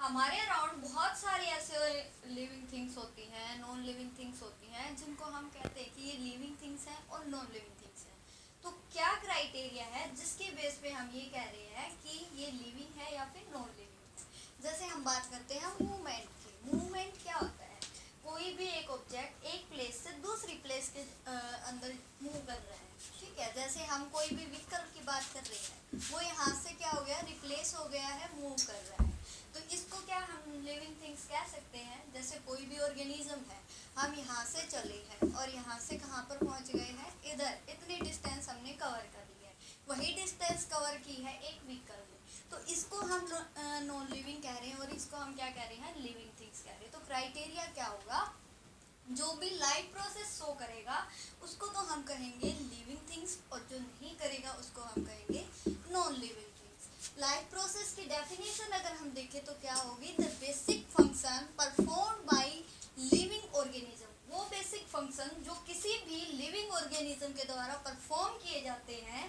हमारे अराउंड बहुत सारी ऐसे लिविंग थिंग्स होती हैं, नॉन लिविंग थिंग्स होती हैं, जिनको हम कहते हैं कि ये लिविंग थिंग्स हैं और नॉन लिविंग थिंग्स हैं। तो क्या क्राइटेरिया है जिसके बेस पे हम ये कह रहे हैं कि ये लिविंग है या फिर नॉन लिविंग है? जैसे हम बात करते हैं मूवमेंट की। मूवमेंट क्या होता है? कोई भी एक ऑब्जेक्ट एक प्लेस से दूसरी प्लेस के अंदर मूव कर रहा है, ठीक है। जैसे हम कोई भी व्हीकल की बात कर रहे हैं, वो यहाँ से क्या हो गया, रिप्लेस हो गया है, मूव कर रहा है। तो इसको क्या हम लिविंग थिंग्स कह सकते हैं। जैसे कोई भी ऑर्गेनिज्म है, हम यहाँ से चले हैं और यहाँ से कहाँ पर पहुँच गए हैं, इधर इतनी डिस्टेंस हमने कवर कर ली है। वही डिस्टेंस कवर की है एक व्हीकल ने, तो इसको हम नॉन लिविंग कह रहे हैं और इसको हम क्या कह रहे हैं, लिविंग थिंग्स कह रहे हैं। तो क्राइटेरिया क्या होगा, जो भी लाइफ प्रोसेस शो करेगा उसको तो हम कहेंगे लिविंग थिंग्स, और जो नहीं करेगा उसको हम कहेंगे नॉन लिविंग। लाइफ प्रोसेस की डेफिनेशन अगर हम देखें तो क्या होगी, the basic function perform by living organism. वो बेसिक फंक्शन जो किसी भी लिविंग ऑर्गेनिज्म के द्वारा परफॉर्म किए जाते हैं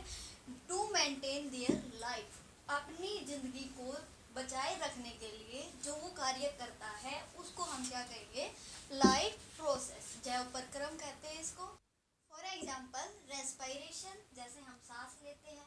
टू मेंटेन देयर लाइफ, अपनी जिंदगी को बचाए रखने के लिए जो वो कार्य करता है उसको हम क्या कहेंगे, लाइफ प्रोसेस। जय उपक्रम कहते हैं इसको। फॉर एग्जाम्पल रेस्पिरेशन, जैसे हम सांस लेते हैं।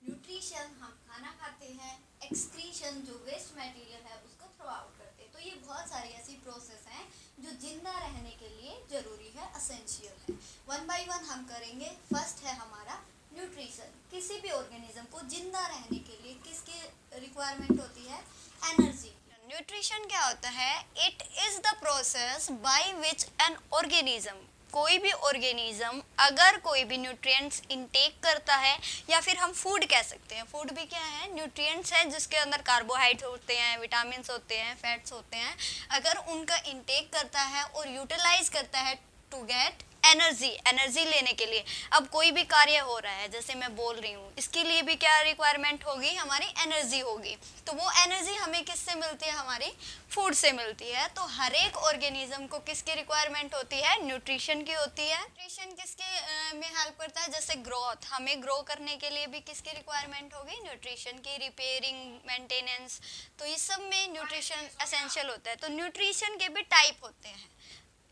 न्यूट्रिशन, हम खाना खाते हैं। एक्सक्रीशन, जो वेस्ट मटेरियल है उसको थ्रो आउट करते हैं। तो ये बहुत सारी ऐसी प्रोसेस हैं जो जिंदा रहने के लिए जरूरी है, असेंशियल है। वन बाय वन हम करेंगे। फर्स्ट है हमारा न्यूट्रिशन। किसी भी ऑर्गेनिज्म को जिंदा रहने के लिए किसकी रिक्वायरमेंट होती है, एनर्जी। न्यूट्रिशन क्या होता है, it is the process by which an organism, कोई भी ऑर्गेनिज्म अगर कोई भी न्यूट्रिएंट्स इनटेक करता है, या फिर हम फूड कह सकते हैं, फूड भी क्या है, न्यूट्रिएंट्स है जिसके अंदर कार्बोहाइड्रेट होते हैं, विटामिन होते हैं, फैट्स होते हैं। अगर उनका इनटेक करता है और यूटिलाइज करता है टू गेट एनर्जी लेने के लिए। अब कोई भी कार्य हो रहा है, जैसे मैं बोल रही हूँ, इसके लिए भी क्या रिक्वायरमेंट होगी, हमारी एनर्जी होगी। तो वो एनर्जी हमें किससे मिलती है, हमारी फूड से मिलती है। तो हर एक ऑर्गेनिज्म को किसकी रिक्वायरमेंट होती है, न्यूट्रिशन की होती है। न्यूट्रिशन किसके में हेल्प करता है, जैसे ग्रोथ, हमें ग्रो करने के लिए भी किसकी रिक्वायरमेंट होगी, न्यूट्रिशन की। रिपेयरिंग, मेंटेनेंस, तो इस सब में न्यूट्रिशन एसेंशियल होता है। तो न्यूट्रिशन के भी टाइप होते हैं।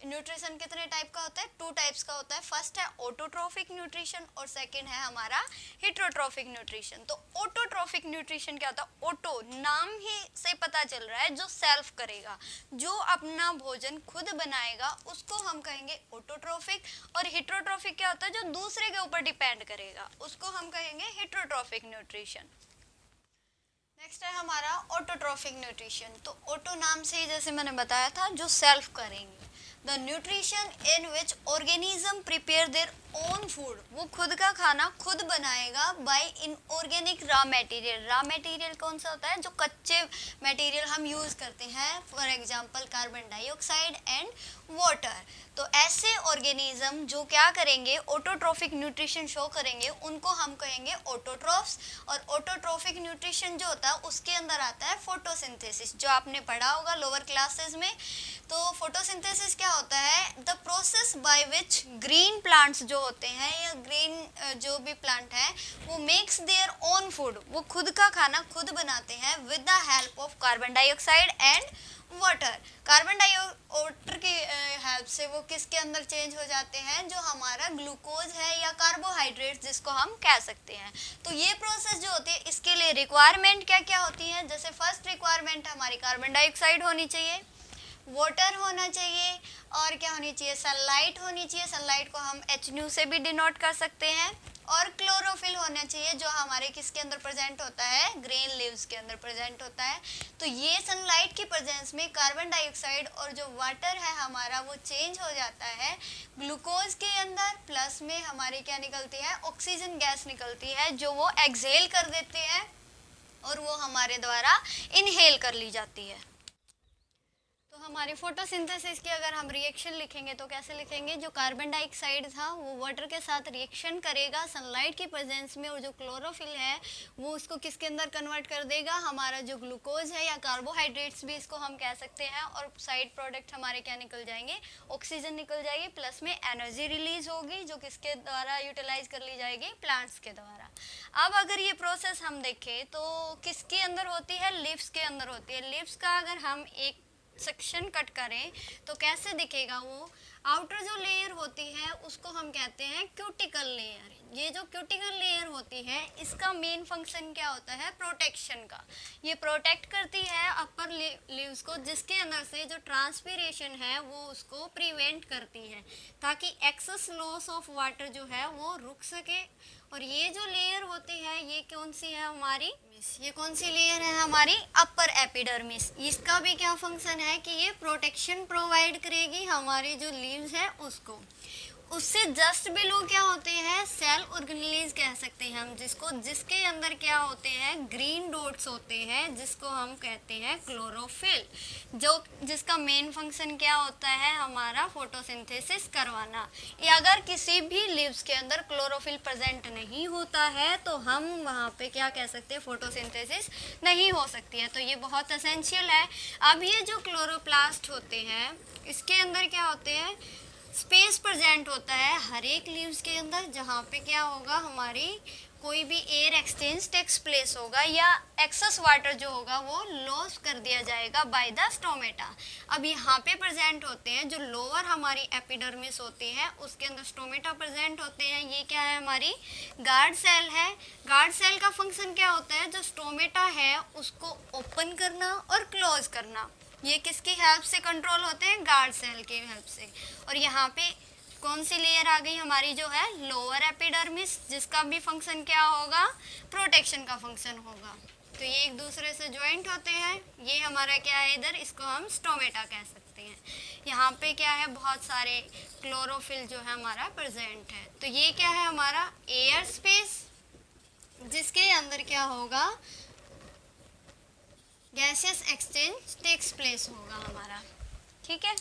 न्यूट्रिशन कितने टाइप का होता है, 2 टाइप्स का होता है। फर्स्ट है ऑटोट्रोफिक न्यूट्रिशन और सेकंड है हमारा हेट्रोट्रोफिक न्यूट्रिशन। तो ऑटोट्रोफिक न्यूट्रिशन क्या होता है, ऑटो, नाम ही से पता चल रहा है, जो सेल्फ करेगा, जो अपना भोजन खुद बनाएगा, उसको हम कहेंगे ऑटोट्रोफिक। और हेट्रोट्रोफिक क्या होता है, जो दूसरे के ऊपर डिपेंड करेगा, उसको हम कहेंगे हेट्रोट्रोफिक न्यूट्रिशन। नेक्स्ट है हमारा ऑटोट्रोफिक न्यूट्रिशन। तो ऑटो नाम से ही जैसे मैंने बताया था, जो सेल्फ करेंगे। The nutrition in which organism prepare their own food, वो खुद का खाना खुद बनाएगा by inorganic raw material. Raw material कौन सा होता है, जो कच्चे मटेरियल हम यूज करते हैं, for example carbon dioxide and water. तो ऐसे ऑर्गेनिज्म जो क्या करेंगे, ऑटोट्रोफिक न्यूट्रिशन शो करेंगे, उनको हम कहेंगे ऑटोट्रोफ्स। और ऑटोट्रोफिक न्यूट्रिशन जो होता है उसके अंदर आता है फोटोसिंथेसिस, जो आपने पढ़ा होगा लोअर क्लासेस में। तो फोटोसिंथेसिस क्या होता है, the process by which green plants जो होते हैं, या ग्रीन जो भी प्लांट है, वो मेक्स देयर ओन फूड, वो खुद का खाना खुद बनाते हैं with the help of carbon dioxide and water. Carbon dioxide की हेल्प से वो किसके अंदर चेंज हो जाते हैं, जो हमारा ग्लूकोज है या कार्बोहाइड्रेट जिसको हम कह सकते हैं। तो ये प्रोसेस जो होती है, इसके लिए रिक्वायरमेंट क्या क्या होती है, जैसे फर्स्ट रिक्वायरमेंट हमारी कार्बन डाइऑक्साइड होनी चाहिए, वाटर होना चाहिए, और क्या होनी चाहिए, सनलाइट होनी चाहिए। सनलाइट को हम HNU से भी डिनोट कर सकते हैं। और क्लोरोफिल होना चाहिए, जो हमारे किसके अंदर प्रेजेंट होता है, ग्रीन लीव्स के अंदर प्रेजेंट होता है। तो ये सनलाइट की प्रेजेंस में कार्बन डाइऑक्साइड और जो वाटर है हमारा, वो चेंज हो जाता है ग्लूकोज के अंदर। प्लस में हमारी क्या निकलती है, ऑक्सीजन गैस निकलती है, जो वो एक्सहेल कर देते हैं और वो हमारे द्वारा इनहेल कर ली जाती है। तो हमारी फोटोसिंथेसिस की अगर हम रिएक्शन लिखेंगे तो कैसे लिखेंगे, जो कार्बन डाइऑक्साइड था वो वाटर के साथ रिएक्शन करेगा सनलाइट की प्रेजेंस में, और जो क्लोरोफिल है वो उसको किसके अंदर कन्वर्ट कर देगा, हमारा जो ग्लूकोज है या कार्बोहाइड्रेट्स भी इसको हम कह सकते हैं, और साइड प्रोडक्ट हमारे क्या निकल जाएंगे, ऑक्सीजन निकल जाएगी, प्लस में एनर्जी रिलीज होगी जो किसके द्वारा यूटिलाइज कर ली जाएगी, प्लांट्स के द्वारा। अब अगर ये प्रोसेस हम देखें तो किसके अंदर होती है, लीव्स के अंदर होती है। लीव्स का अगर हम एक सेक्शन कट करें तो कैसे दिखेगा, वो आउटर जो लेयर होती है उसको हम कहते हैं क्यूटिकल लेयर। ये जो क्यूटिकल लेयर होती है इसका मेन फंक्शन क्या होता है, प्रोटेक्शन का। ये प्रोटेक्ट करती है अपर लीव्स को, जिसके अंदर से जो ट्रांसपीरेशन है वो उसको प्रिवेंट करती है, ताकि एक्सेस लॉस ऑफ वाटर जो है वो रुक सके। और ये जो लेयर होती है ये कौन सी है हमारी, ये कौन सी लेयर है हमारी, अपर एपिडर्मिस। इसका भी क्या फंक्शन है कि ये प्रोटेक्शन प्रोवाइड करेगी हमारे जो लीव्स है उसको। उससे जस्ट बिलो क्या होते हैं, सेल ऑर्गेनेल्स कह सकते हैं हम जिसको, जिसके अंदर क्या होते हैं, ग्रीन डॉट्स होते हैं, जिसको हम कहते हैं क्लोरोफिल, जो जिसका मेन फंक्शन क्या होता है हमारा, फोटोसिंथेसिस करवाना। या अगर किसी भी लीव्स के अंदर क्लोरोफिल प्रेजेंट नहीं होता है तो हम वहाँ पे क्या कह सकते हैं, फोटोसिंथेसिस नहीं हो सकती है। तो ये बहुत एसेंशियल है। अब ये जो क्लोरोप्लास्ट होते हैं इसके अंदर क्या होते हैं, स्पेस प्रेजेंट होता है हर एक लीव्स के अंदर, जहाँ पे क्या होगा, हमारी कोई भी एयर एक्सचेंज टेक्स प्लेस होगा या एक्सेस वाटर जो होगा वो लॉस कर दिया जाएगा बाय द स्टोमेटा। अब यहाँ पे प्रेजेंट होते हैं जो लोअर हमारी एपिडर्मिस होती है उसके अंदर स्टोमेटा प्रेजेंट होते हैं। ये क्या है, हमारी गार्ड सेल है। गार्ड सेल का फंक्शन क्या होता है, जो स्टोमेटा है उसको ओपन करना और क्लोज करना। ये किसकी हेल्प से कंट्रोल होते हैं, गार्ड सेल की हेल्प से। और यहाँ पे कौन सी लेयर आ गई हमारी, जो है लोअर एपिडर्मिस, जिसका भी फंक्शन क्या होगा, प्रोटेक्शन का फंक्शन होगा। तो ये एक दूसरे से ज्वाइंट होते हैं। ये हमारा क्या है इधर, इसको हम स्टोमेटा कह सकते हैं। यहाँ पे क्या है, बहुत सारे क्लोरोफिल जो है हमारा प्रेजेंट है। तो ये क्या है हमारा एयर स्पेस, जिसके अंदर क्या होगा, गैसियस एक्सचेंज टेक्स प्लेस होगा हमारा। ठीक है,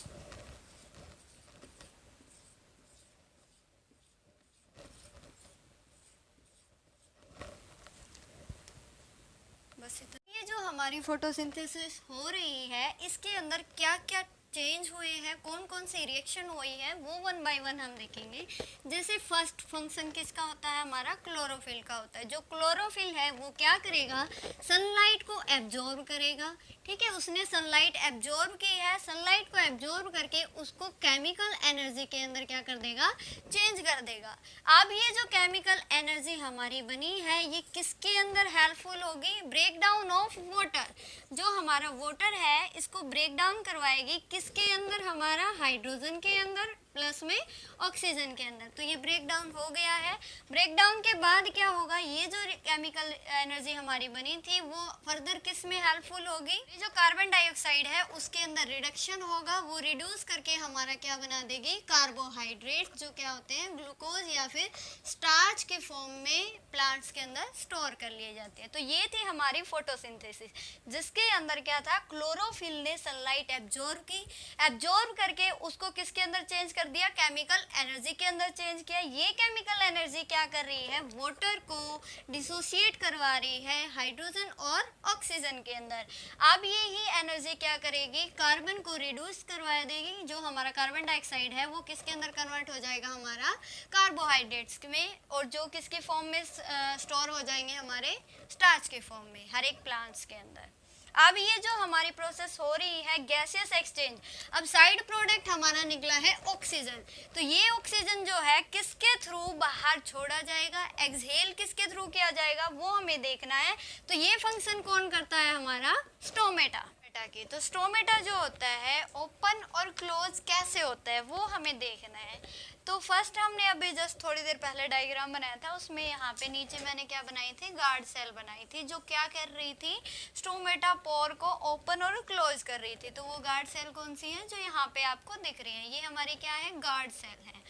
बस इतना। ये जो हमारी फोटोसिंथेसिस हो रही है इसके अंदर क्या क्या चेंज हुए हैं, कौन कौन सी रिएक्शन हुई है, वो वन बाय वन हम देखेंगे। जैसे फर्स्ट फंक्शन किसका होता है हमारा, क्लोरोफिल का होता है। जो क्लोरोफिल है वो क्या करेगा, सनलाइट को एब्जॉर्ब करेगा। ठीक है, उसने सनलाइट एब्जॉर्ब की है, सनलाइट को एब्जॉर्ब करके उसको केमिकल एनर्जी के अंदर क्या कर देगा, चेंज कर देगा। अब ये जो केमिकल एनर्जी हमारी बनी है ये किसके अंदर हेल्पफुल होगी, ब्रेक डाउन ऑफ वाटर। जो हमारा वाटर है इसको ब्रेक डाउन करवाएगी किसके अंदर, हमारा हाइड्रोजन के अंदर प्लस में ऑक्सीजन के अंदर। तो ये ब्रेक डाउन हो गया है। ब्रेक डाउन के बाद क्या होगा, ये जो केमिकल एनर्जी हमारी बनी थी वो फर्दर किस में हेल्पफुल होगी, ये जो कार्बन डाइऑक्साइड है उसके अंदर रिडक्शन होगा, वो रिड्यूस करके हमारा क्या बना देगी, कार्बोहाइड्रेट, जो क्या होते हैं ग्लूकोज या फिर स्टार्च के फॉर्म में प्लांट्स के अंदर स्टोर कर लिए जाते हैं। तो ये थी हमारी फोटोसिंथेसिस, जिसके अंदर क्या था, क्लोरोफिल ने सनलाइट एब्जॉर्ब की, एब्जॉर्ब करके उसको किसके अंदर चेंज कर दिया, केमिकल एनर्जी के अंदर चेंज किया। ये केमिकल एनर्जी क्या कर रही है, वाटर को डिसोसिएट करवा रही है हाइड्रोजन और ऑक्सीजन के अंदर। अब ये ही एनर्जी क्या करेगी, कार्बन को रिड्यूस करवा देगी। जो हमारा कार्बन डाइऑक्साइड है वो किसके अंदर कन्वर्ट हो जाएगा, हमारा कार्बोहाइड्रेट्स में, और जो किसके फॉर्म में स्टोर हो जाएंगे, हमारे स्टार्च के फॉर्म में हर एक प्लांट्स के अंदर। अब ये जो हमारी प्रोसेस हो रही है गैसियस एक्सचेंज, अब साइड प्रोडक्ट हमारा निकला है ऑक्सीजन। तो ये ऑक्सीजन जो है किसके थ्रू बाहर छोड़ा जाएगा, एक्सहेल किसके थ्रू किया जाएगा, वो हमें देखना है। तो ये फंक्शन कौन करता है, हमारा स्टोमेटा की। तो स्टोमेटा जो होता है ओपन और क्लोज कैसे होता है वो हमें देखना है। तो फर्स्ट हमने अभी जस्ट थोड़ी देर पहले डायग्राम बनाया था, उसमें यहाँ पे नीचे मैंने क्या बनाई थी, गार्ड सेल बनाई थी, जो क्या कर रही थी, स्टोमेटा पोर को ओपन और क्लोज कर रही थी। तो वो गार्ड सेल कौन सी है, जो यहाँ पे आपको दिख रही है, ये हमारी क्या है, गार्ड सेल है।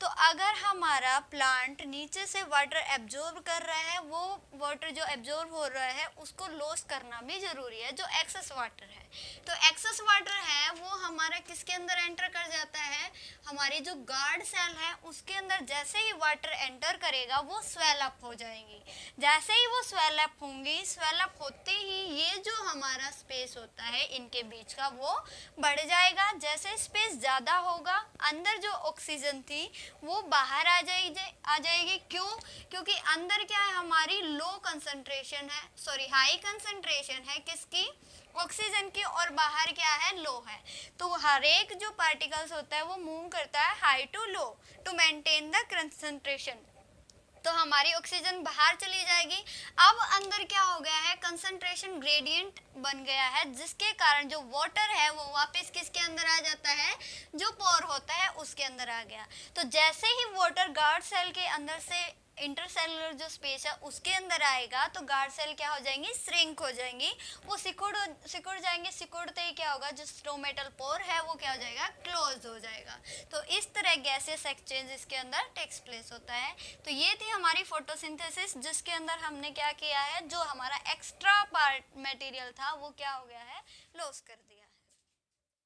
तो अगर हमारा प्लांट नीचे से वाटर एब्जॉर्ब कर रहा है, वो वाटर जो एब्जॉर्ब हो रहा है उसको लॉस करना भी ज़रूरी है, जो एक्सेस वाटर है। तो एक्सेस वाटर है वो हमारा किसके अंदर एंटर कर जाता है, हमारी जो गार्ड सेल है उसके अंदर जैसे ही वाटर एंटर करेगा वो स्वेल अप हो जाएंगी। जैसे ही वो स्वेल अप होंगी, स्वेल अप होते ही ये जो हमारा स्पेस होता है इनके बीच का वो बढ़ जाएगा। जैसे स्पेस ज़्यादा होगा, अंदर जो ऑक्सीजन थी वो बाहर आ जाएगी। क्यों? क्योंकि अंदर क्या है, हमारी लो कंसंट्रेशन है, सॉरी हाई कंसंट्रेशन है किसकी, ऑक्सीजन की, और बाहर क्या है, लो है। तो हर एक जो पार्टिकल्स होता है वो मूव करता है high to low to maintain the concentration. तो हमारी ऑक्सीजन बाहर चली जाएगी। अब अंदर क्या हो गया है, कंसंट्रेशन ग्रेडियंट बन गया है, जिसके कारण जो वाटर है वो वापस किसके अंदर आ जाता है, जो पोर होता है उसके अंदर आ गया। तो जैसे ही वाटर गार्ड सेल के अंदर से इंटरसेलुलर जो स्पेस है उसके अंदर आएगा, तो गार्ड सेल क्या हो जाएंगी, श्रिंक हो जाएंगी, वो सिकुड़ जाएंगे। सिकुड़ते ही क्या होगा, जो स्टोमेटल पोर है वो क्या हो जाएगा, क्लोज हो जाएगा। तो इस तरह गैसियस एक्सचेंज इसके अंदर टेक्स प्लेस होता है। तो ये थी हमारी फोटोसिंथेसिस, जिसके अंदर हमने क्या किया है, जो हमारा एक्स्ट्रा पार्ट मटेरियल था वो क्या हो गया है, लॉस कर दिया।